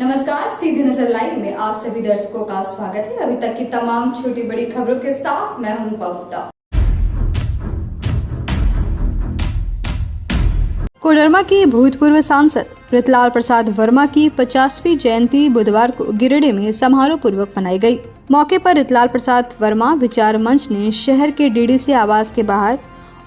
नमस्कार, सीधी नजर लाइव में आप सभी दर्शकों का स्वागत है। अभी तक की तमाम छोटी बड़ी खबरों के साथ मैं हूं रूपा गुप्ता। कोडरमा के भूतपूर्व सांसद पृथ्वीलाल प्रसाद वर्मा की 50वीं जयंती बुधवार को गिरिडीह में समारोह पूर्वक मनाई गई। मौके पर पृथ्वीलाल प्रसाद वर्मा विचार मंच ने शहर के डीडीसी आवास के बाहर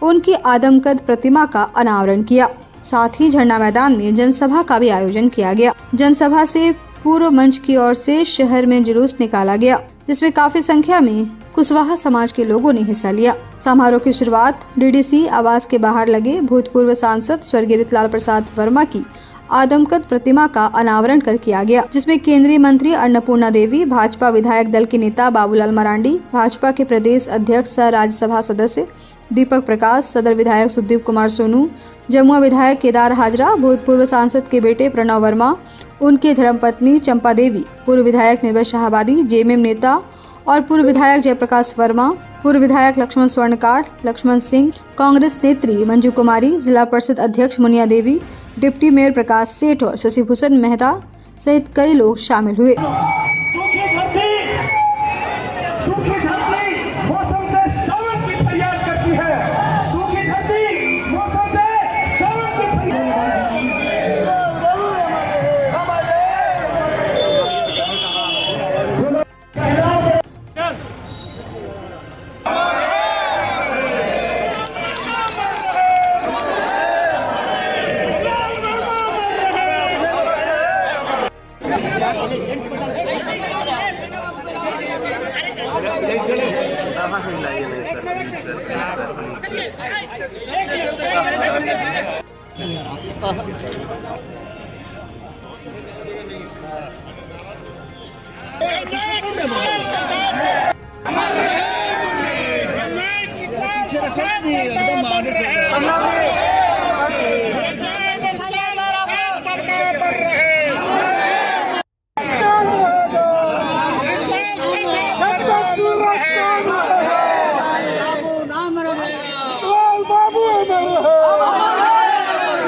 उनकी आदमकद प्रतिमा का अनावरण किया। साथ ही झंडा मैदान में जनसभा का भी आयोजन किया गया। जनसभा से पूर्व मंच की ओर से शहर में जुलूस निकाला गया, जिसमें काफी संख्या में कुशवाहा समाज के लोगों ने हिस्सा लिया। समारोह की शुरुआत डीडीसी आवास के बाहर लगे भूतपूर्व सांसद स्वर्गीय पृथ्वीलाल प्रसाद वर्मा की आदमकद प्रतिमा का अनावरण कर किया गया, जिसमें केंद्रीय मंत्री अन्नपूर्णा देवी, भाजपा विधायक दल के नेता बाबूलाल मरांडी, भाजपा के प्रदेश अध्यक्ष सह राज्यसभा सदस्य दीपक प्रकाश, सदर विधायक सुदीप कुमार सोनू, जमुआ विधायक केदार हाजरा, भूतपूर्व सांसद के बेटे प्रणव वर्मा, उनकी धर्मपत्नी चंपा देवी, पूर्व विधायक निर्भय शाहाबादी, जेएमएम नेता और पूर्व विधायक जयप्रकाश वर्मा, पूर्व विधायक लक्ष्मण स्वर्णकार, लक्ष्मण सिंह, कांग्रेस नेत्री मंजू कुमारी, जिला परिषद अध्यक्ष मुनिया देवी, डिप्टी मेयर प्रकाश सेठ और शशिभूषण मेहरा सहित कई लोग शामिल हुए।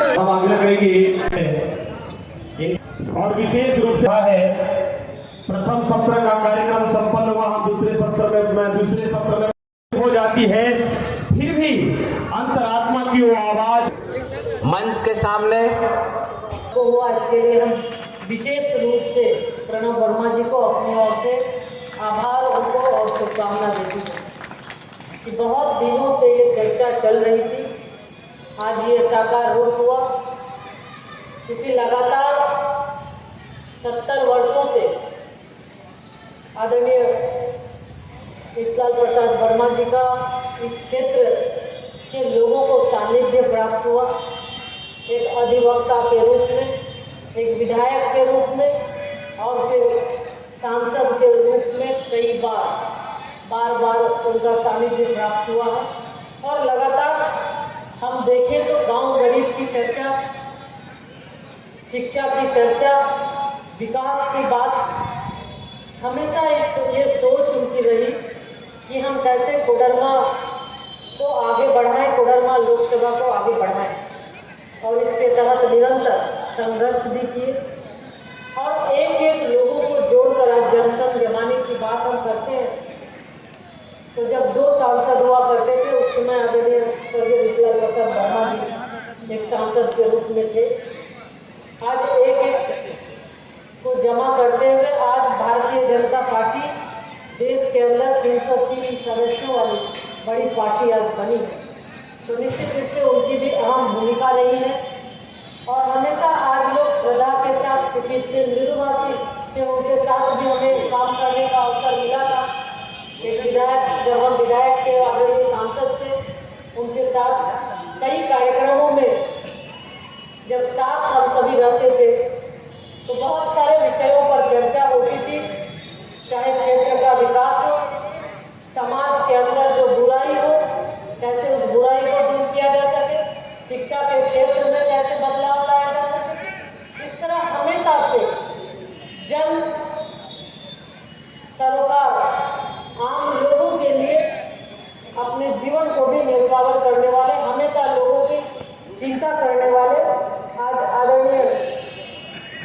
हम आग्रह करेंगे और विशेष रूप से है प्रथम सत्र का कार्यक्रम संपन्न हुआ। हम दूसरे सत्र में हो जाती है, फिर भी अंतरात्मा की वो आवाज मंच के सामने को हुआ। इसके लिए हम विशेष रूप से प्रणव वर्मा जी को अपनी ओर से आभार उनको और शुभकामना देती हूँ कि बहुत दिनों से ये चर्चा चल रही थी, आज ये साकार रूप हुआ। क्योंकि लगातार 70 वर्षों से आदरणीय पृथ्वीलाल प्रसाद वर्मा जी का इस क्षेत्र के लोगों को सानिध्य प्राप्त हुआ। एक अधिवक्ता के रूप में, एक विधायक के रूप में और फिर सांसद के रूप में कई बार उनका सानिध्य प्राप्त हुआ है। और लगातार हम देखें तो गांव गरीब की चर्चा, शिक्षा की चर्चा, विकास की बात, हमेशा ये सोच उनकी रही कि हम कैसे कोडरमा को आगे बढ़ाएं, कोडरमा लोकसभा को आगे बढ़ाएं। और इसके तहत निरंतर संघर्ष भी किए और एक लोगों को जोड़कर आज जनसंघ जमाने की बात हम करते हैं। तो जब 2 सांसद हुआ करते थे, उस समय आदरणीय स्वर्गीय पृथ्वीलाल प्रसाद वर्मा जी एक सांसद के रूप में थे। आज एक को जमा करते हुए आज भारतीय जनता पार्टी देश के अंदर 303 सदस्यों वाली बड़ी पार्टी आज बनी है। तो निश्चित रूप से उनकी भी अहम भूमिका रही है। और हमेशा आज लोग श्रद्धा के साथ, क्योंकि इतने मृदुभाषी थे, उनके साथ भी हमें काम करने का अवसर मिला था। एक विधायक, जब हम विधायक के आदरणीय सांसद थे, उनके साथ कई कार्यक्रमों में जब साथ हम सभी रहते थे तो बहुत सारे विषयों पर चर्चा होती थी। चाहे क्षेत्र का विकास हो, समाज के अंदर जो बुराई हो, कैसे उस बुराई को दूर किया जा सके, शिक्षा के क्षेत्र में कैसे बदलाव लाया जा सके। इस तरह हमेशा से जन सरोकार, आम लोगों के लिए अपने जीवन को भी न्यौछावर करने वाले, हमेशा लोगों की चिंता करने वाले आज आदरणीय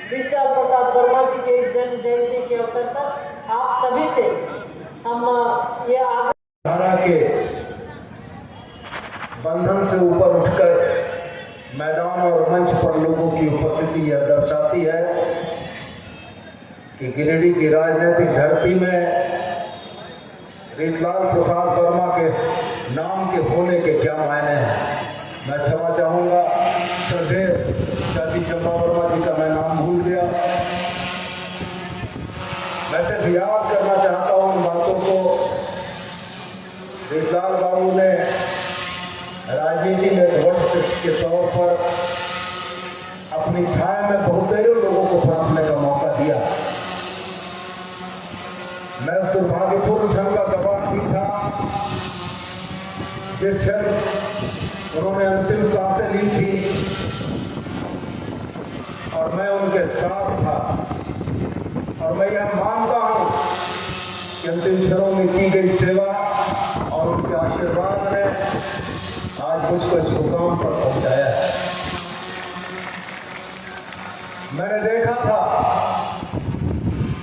पृथ्वीलाल प्रसाद वर्मा जी के इस जन्म जयंती के अवसर पर आप सभी से हम ये आग्रह धारा के बंधन से ऊपर उठकर मैदान और मंच पर लोगों की उपस्थिति यह दर्शाती है कि गिरिडीह की राजनीतिक धरती में रीतलाल प्रसाद वर्मा के नाम के होने के क्या मायने हैं। मैं क्षमा चाहूँगा, श्रद्धेय चाची चंपा वर्मा जी का मैं नाम भूल गया। मैं सिर्फ याद करना चाहता हूँ उन बातों को। रीतलाल बाबू ने राजनीति में वट के तौर पर अपनी छाया में बहुतेरे लोगों को पनपने का मौका दिया। मैं उस दुर्भाग्यपूर्ण क्षण का गवाह भी था जिस क्षण उन्होंने अंतिम सांसें ली थी और मैं उनके साथ था। और मैं यह मानता हूं कि अंतिम क्षणों में की गई सेवा और उनके आशीर्वाद ने आज मुझको इस मुकाम पर पहुंचाया है। मैंने देखा था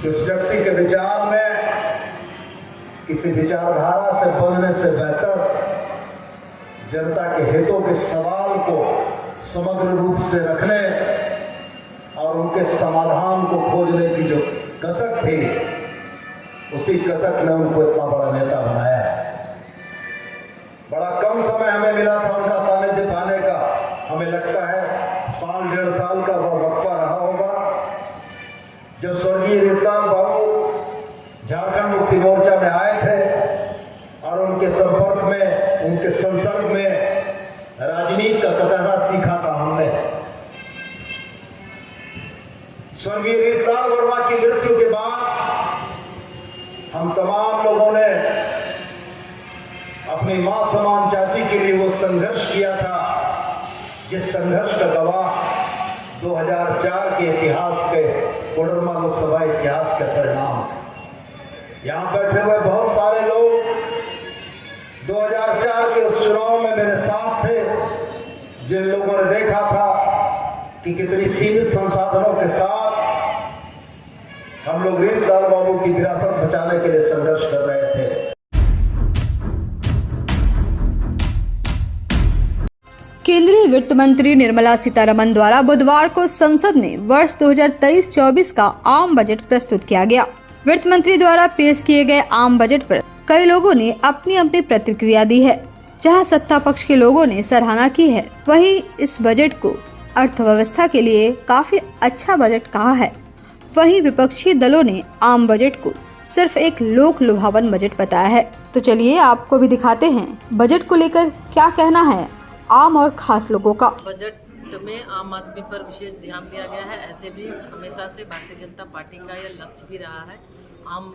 कि उस व्यक्ति के विचार में किसी विचारधारा से बनने से बेहतर जनता के हितों के सवाल को समग्र रूप से रखने और उनके समाधान को खोजने की जो कसक थी, उसी कसक ने उनको इतना बड़ा नेता बनाया है। बड़ा कम समय हमें मिला था उनका सानिध्य पाने का। हमें लगता है साल 1.5 साल का वह वक्फा रहा होगा जब स्वर्गीय रीतलाल बाबू झारखंड मुक्ति मोर्चा में आए थे और उनके संपर्क में, उनके संसर्ग में राजनीति का कटहरा सीखा था हमने। स्वर्गीय रीतलाल वर्मा की मृत्यु के बाद हम तमाम लोगों ने अपनी मां समान चाची के लिए वो संघर्ष किया था जिस संघर्ष का गवाह 2004 के इतिहास के कोडरमा लोकसभा इतिहास के परिणाम। यहां बैठे हुए बहुत सारे लोग 2004 के उस चुनाव में मेरे साथ थे, जिन लोगों ने देखा था कि कितनी सीमित संसाधनों के साथ हम लोग रीतलाल बाबू की विरासत बचाने के लिए संघर्ष कर रहे थे। केंद्रीय वित्त मंत्री निर्मला सीतारमण द्वारा बुधवार को संसद में वर्ष 2023-24 का आम बजट प्रस्तुत किया गया। वित्त मंत्री द्वारा पेश किए गए आम बजट पर कई लोगों ने अपनी अपनी प्रतिक्रिया दी है। जहां सत्ता पक्ष के लोगों ने सराहना की है, वहीं इस बजट को अर्थव्यवस्था के लिए काफी अच्छा बजट कहा है। वहीं विपक्षी दलों ने आम बजट को सिर्फ एक लोक लुभावन बजट बताया है। तो चलिए आपको भी दिखाते हैं बजट को लेकर क्या कहना है आम और खास लोगों का। बजट में आम आदमी पर विशेष ध्यान दिया गया है। ऐसे भी हमेशा से भारतीय जनता पार्टी का यह लक्ष्य भी रहा है, आम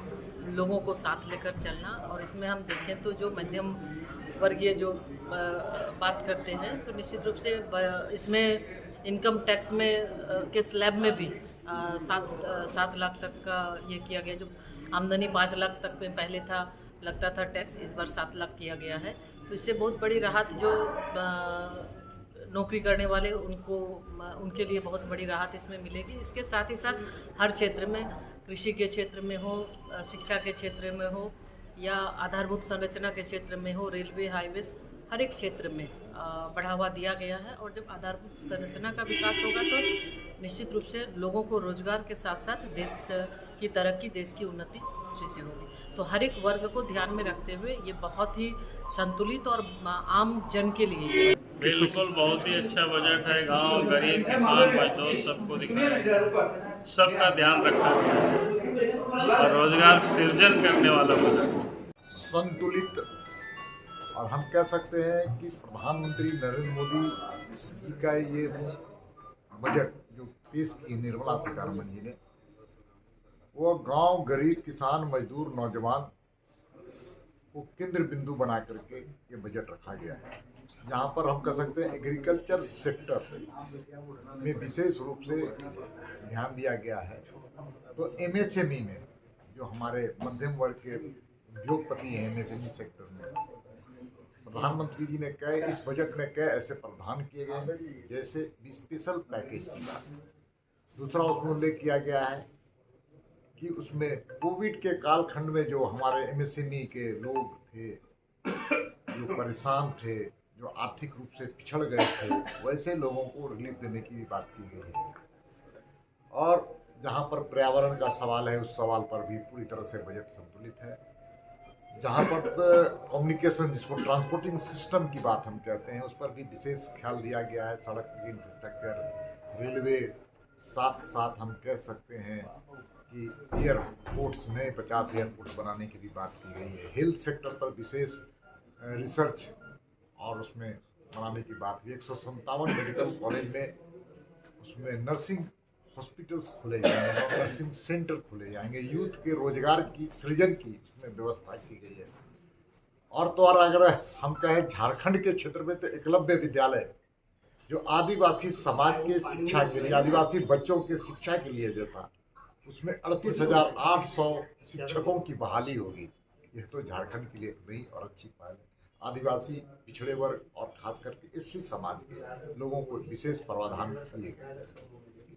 लोगों को साथ लेकर चलना। और इसमें हम देखें तो जो मध्यम वर्गीय जो बात करते हैं तो निश्चित रूप से इसमें इनकम टैक्स में के स्लैब में भी 7 लाख तक का ये किया गया। जो आमदनी 5 लाख तक में पहले था, लगता था टैक्स, इस बार 7 लाख किया गया है। तो इससे बहुत बड़ी राहत जो नौकरी करने वाले उनके लिए बहुत बड़ी राहत इसमें मिलेगी। इसके साथ ही साथ हर क्षेत्र में, कृषि के क्षेत्र में हो, शिक्षा के क्षेत्र में हो या आधारभूत संरचना के क्षेत्र में हो, रेलवे, हाईवेज, हर एक क्षेत्र में बढ़ावा दिया गया है। और जब आधारभूत संरचना का विकास होगा तो निश्चित रूप से लोगों को रोजगार के साथ साथ देश की तरक्की, देश की उन्नति उसी से होगी। तो हर एक वर्ग को ध्यान में रखते हुए ये बहुत ही संतुलित और आम जन के लिए है। बिल्कुल बहुत ही अच्छा बजट है। गांव, गरीब, किसान, मजदूर सबको दिखाया, सबका ध्यान रखा गया और रोजगार सृजन करने वाला बजट संतुलित। और हम कह सकते हैं कि प्रधानमंत्री नरेंद्र मोदी जी का ये बजट जो पेश की निर्मला सीतारमण जी ने, वो गांव, गरीब, किसान, मजदूर, नौजवान को केंद्र बिंदु बना करके ये बजट रखा गया है। यहाँ पर हम कह सकते हैं एग्रीकल्चर सेक्टर में विशेष रूप से ध्यान दिया गया है। तो एमएसएमई में जो हमारे मध्यम वर्ग के उद्योगपति हैं एमएसएमई सेक्टर में, प्रधानमंत्री जी ने इस बजट में कई ऐसे प्रावधान किए गए हैं जैसे स्पेशल पैकेज की बात। दूसरा उसमें उल्लेख किया गया है कि उसमें कोविड के कालखंड में जो हमारे एमएसएमई के लोग थे, जो परेशान थे, जो आर्थिक रूप से पिछड़ गए थे, वैसे लोगों को रिलीफ देने की भी बात की गई है। और जहाँ पर पर्यावरण का सवाल है, उस सवाल पर भी पूरी तरह से बजट संतुलित है। जहाँ पर कम्युनिकेशन, जिसको ट्रांसपोर्टिंग सिस्टम की बात हम कहते हैं, उस पर भी विशेष ख्याल दिया गया है। सड़क की इंफ्रास्ट्रक्चर, रेलवे, साथ साथ हम कह सकते हैं कि एयरपोर्ट्स, नए 50 एयरपोर्ट बनाने की भी बात की गई है। हेल्थ सेक्टर पर विशेष रिसर्च और उसमें बनाने की बात हुई। 157 मेडिकल कॉलेज में उसमें नर्सिंग हॉस्पिटल्स खोले जाएंगे और नर्सिंग सेंटर खोले जाएंगे। यूथ के रोजगार की सृजन की उसमें व्यवस्था की गई है। और तो और अगर हम कहें झारखंड के क्षेत्र में, तो एकलव्य विद्यालय जो आदिवासी समाज के शिक्षा के लिए, आदिवासी बच्चों के शिक्षा के लिए जो था, उसमें 38,800 शिक्षकों की बहाली होगी। यह तो झारखंड के लिए एक नई और अच्छी पहल है। आदिवासी पिछड़े वर्ग और खास करके एससी समाज के लोगों को विशेष प्रावधान किए गए,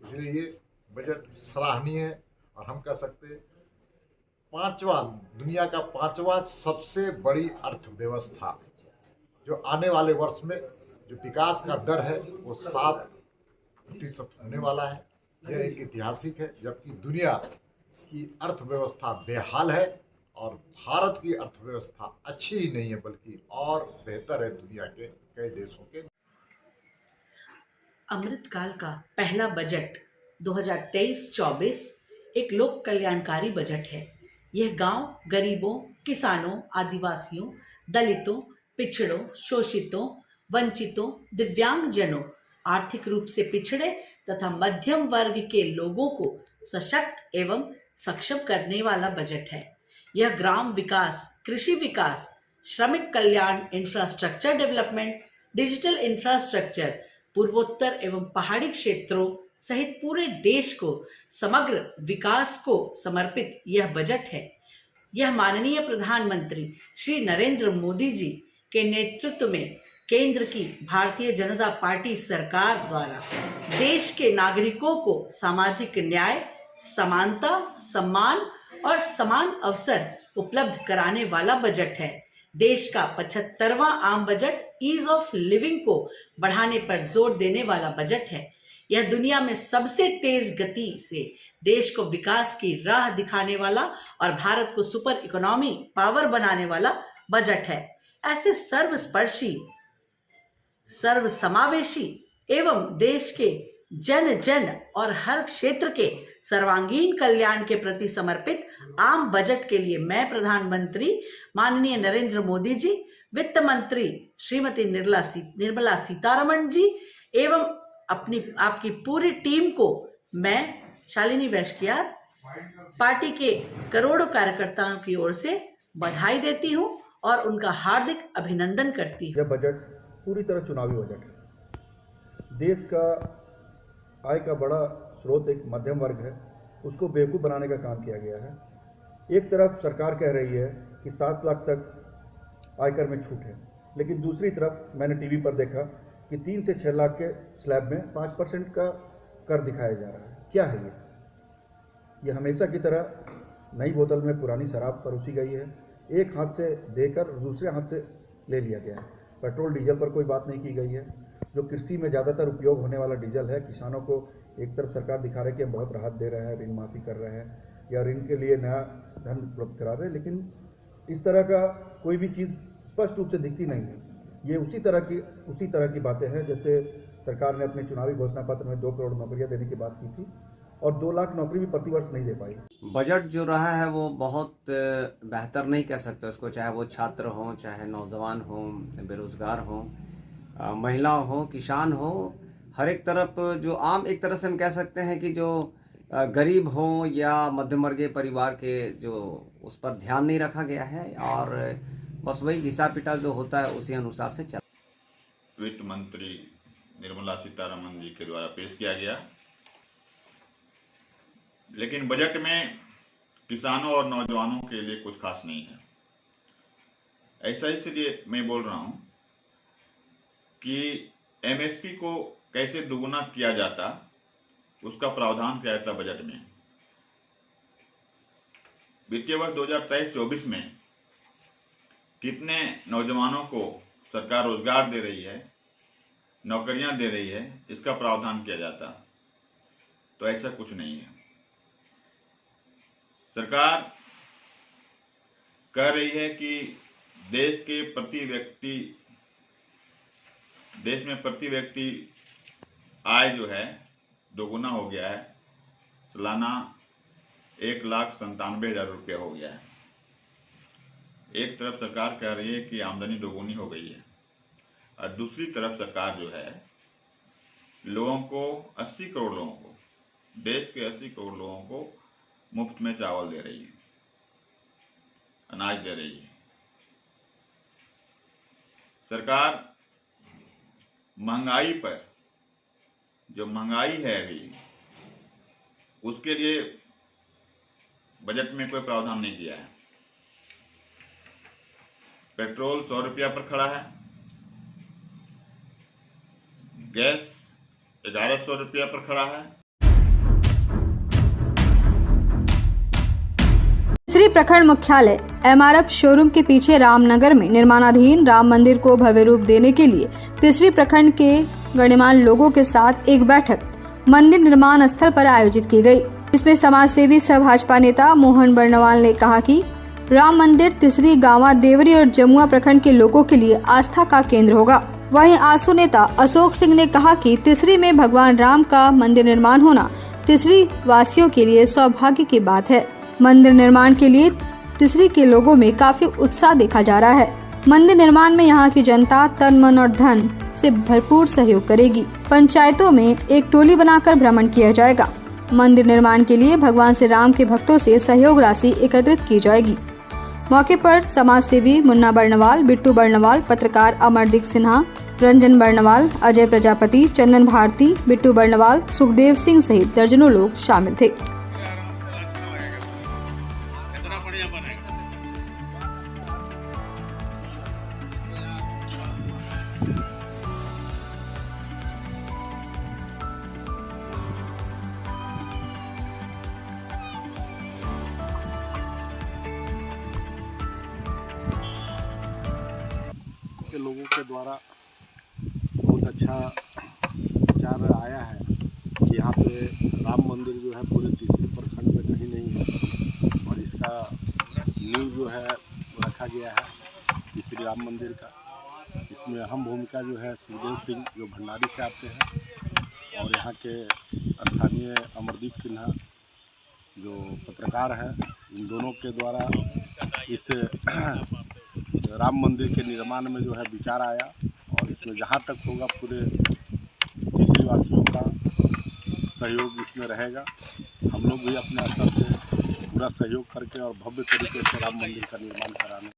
इसलिए ये बजट सराहनीय है। और हम कह सकते हैं दुनिया का 5वां सबसे बड़ी अर्थव्यवस्था, जो आने वाले वर्ष में जो विकास का दर है वो 7% होने वाला है। यह एक ऐतिहासिक है, जबकि दुनिया की अर्थव्यवस्था बेहाल है और भारत की अर्थव्यवस्था अच्छी ही नहीं है, बल्कि और बेहतर है दुनिया के कई देशों के। अमृतकाल का पहला बजट 2023-24 एक लोक कल्याणकारी बजट है। यह गांव, गरीबों, किसानों, आदिवासियों, दलितों, पिछड़ों, शोषितों, वंचितों, दिव्यांगजनों, आर्थिक रूप से पिछड़े तथा मध्यम वर्ग के लोगों को सशक्त एवं सक्षम करने वाला बजट है। यह ग्राम विकास, कृषि विकास, श्रमिक कल्याण, इंफ्रास्ट्रक्चर डेवलपमेंट, डिजिटल इंफ्रास्ट्रक्चर, पूर्वोत्तर एवं पहाड़ी क्षेत्रों सहित पूरे देश को समग्र विकास को समर्पित यह बजट है। यह माननीय प्रधानमंत्री श्री नरेंद्र मोदी जी के नेतृत्व में केंद्र की भारतीय जनता पार्टी सरकार द्वारा देश के नागरिकों को सामाजिक न्याय, समानता, सम्मान और समान अवसर उपलब्ध कराने वाला बजट है। देश का 75वां आम बजट ईज ऑफ लिविंग को बढ़ाने पर जोर देने वाला बजट है। यह दुनिया में सबसे तेज गति से देश को विकास की राह दिखाने वाला और भारत को सुपर इकोनॉमी पावर बनाने वाला बजट है। ऐसे सर्वस्पर्शी, सर्वसमावेशी एवं देश के जन जन और हर क्षेत्र के सर्वांगीण कल्याण के प्रति समर्पित आम बजट के लिए मैं प्रधानमंत्री माननीय नरेंद्र मोदी जी, वित्त मंत्री श्रीमती निर्मला सीतारमण जी एवं आपकी पूरी टीम को मैं शालिनी वैश्कियार पार्टी के करोड़ों कार्यकर्ताओं की ओर से बधाई देती हूं और उनका हार्दिक अभिनंदन करती हूं। यह बजट पूरी तरह चुनावी बजट है। देश का आय का बड़ा स्रोत एक मध्यम वर्ग है, उसको बेवकूफ़ बनाने का काम किया गया है। एक तरफ सरकार कह रही है कि 7 लाख तक आयकर में छूट है, लेकिन दूसरी तरफ मैंने टीवी पर देखा कि 3 से 6 लाख के स्लैब में 5% का कर दिखाया जा रहा है। क्या है ये हमेशा की तरह नई बोतल में पुरानी शराब परोसी गई है। एक हाथ से देकर दूसरे हाथ से ले लिया गया है। पेट्रोल डीजल पर कोई बात नहीं की गई है। जो कृषि में ज़्यादातर उपयोग होने वाला डीजल है, किसानों को एक तरफ सरकार दिखा रही है कि हम बहुत राहत दे रहे हैं, ऋण माफ़ी कर रहे हैं या ऋण के लिए नया धन उपलब्ध करा रहे हैं, लेकिन इस तरह का कोई भी चीज़ स्पष्ट रूप से दिखती नहीं है। ये उसी तरह की बातें हैं जैसे सरकार ने अपने चुनावी घोषणा पत्र में 2 करोड़ नौकरियां देने की बात की थी और 2 लाख नौकरी भी प्रतिवर्ष नहीं दे पाई। बजट जो रहा है वो बहुत बेहतर नहीं कह सकते उसको, चाहे वो छात्र हों, चाहे नौजवान हों, बेरोजगार हों, महिला हो, किसान हो, हर एक तरफ जो आम एक तरह से हम कह सकते हैं कि जो गरीब हो या मध्यम वर्गीय परिवार के जो उस पर ध्यान नहीं रखा गया है और बस वही घिसा पिटा जो होता है उसी अनुसार से चल। वित्त मंत्री निर्मला सीतारमण जी के द्वारा पेश किया गया, लेकिन बजट में किसानों और नौजवानों के लिए कुछ खास नहीं है। ऐसा इसलिए मैं बोल रहा हूं कि एमएसपी को कैसे दोगुना किया जाता उसका प्रावधान किया जाता बजट में। वित्तीय वर्ष 2023-24 में कितने नौजवानों को सरकार रोजगार दे रही है, नौकरियां दे रही है, इसका प्रावधान किया जाता। तो ऐसा कुछ नहीं है। सरकार कह रही है कि देश में प्रति व्यक्ति आय जो है दोगुना हो गया है, सालाना 1,97,000 रुपया हो गया है। एक तरफ सरकार कह रही है कि आमदनी दोगुनी हो गई है और दूसरी तरफ सरकार जो है लोगों को 80 करोड़ लोगों को, देश के 80 करोड़ लोगों को मुफ्त में चावल दे रही है, अनाज दे रही है। सरकार महंगाई पर, जो महंगाई है अभी, उसके लिए बजट में कोई प्रावधान नहीं किया है। पेट्रोल 100 रुपया पर खड़ा है, गैस 1100 रुपया पर खड़ा है। तीसरी प्रखंड मुख्यालय MRF शोरूम के पीछे रामनगर में निर्माणाधीन राम मंदिर को भव्य रूप देने के लिए तीसरी प्रखंड के गणमान्य लोगों के साथ एक बैठक मंदिर निर्माण स्थल पर आयोजित की गई। इसमें समाज सेवी सह भाजपा नेता मोहन बर्णवाल ने कहा कि राम मंदिर तीसरी, गांवा, देवरी और जमुआ प्रखंड के लोगों के लिए आस्था का केंद्र होगा। वहीं आसू नेता अशोक सिंह ने कहा कि तीसरी में भगवान राम का मंदिर निर्माण होना तीसरी वासियों के लिए सौभाग्य की बात है। मंदिर निर्माण के लिए तीसरी के लोगों में काफी उत्साह देखा जा रहा है। मंदिर निर्माण में यहाँ की जनता तन, मन और धन से भरपूर सहयोग करेगी। पंचायतों में एक टोली बनाकर भ्रमण किया जाएगा। मंदिर निर्माण के लिए भगवान श्री राम के भक्तों से सहयोग राशि एकत्रित की जाएगी। मौके पर समाज सेवी मुन्ना बर्णवाल, बिट्टू बर्णवाल, पत्रकार अमरदीप सिन्हा, रंजन बर्णवाल, अजय प्रजापति, चंदन भारती, बिट्टू बर्णवाल, सुखदेव सिंह सहित दर्जनों लोग शामिल थे। के लोगों के द्वारा बहुत अच्छा विचार आया है कि यहाँ पे राम मंदिर जो है पूरे तीसरी प्रखंड में कहीं नहीं है और इसका नींव जो है रखा गया है तीसरी राम मंदिर का। इसमें अहम भूमिका जो है सुखदेव सिंह जो भंडारी से आते हैं और यहाँ के स्थानीय अमरदीप सिन्हा जो पत्रकार हैं, इन दोनों के द्वारा इस राम मंदिर के निर्माण में जो है विचार आया और इसमें जहाँ तक होगा पूरे तीसरी वासियों का सहयोग इसमें रहेगा। हम लोग भी अपने स्तर से पूरा सहयोग करके और भव्य तरीके से राम मंदिर का निर्माण कराने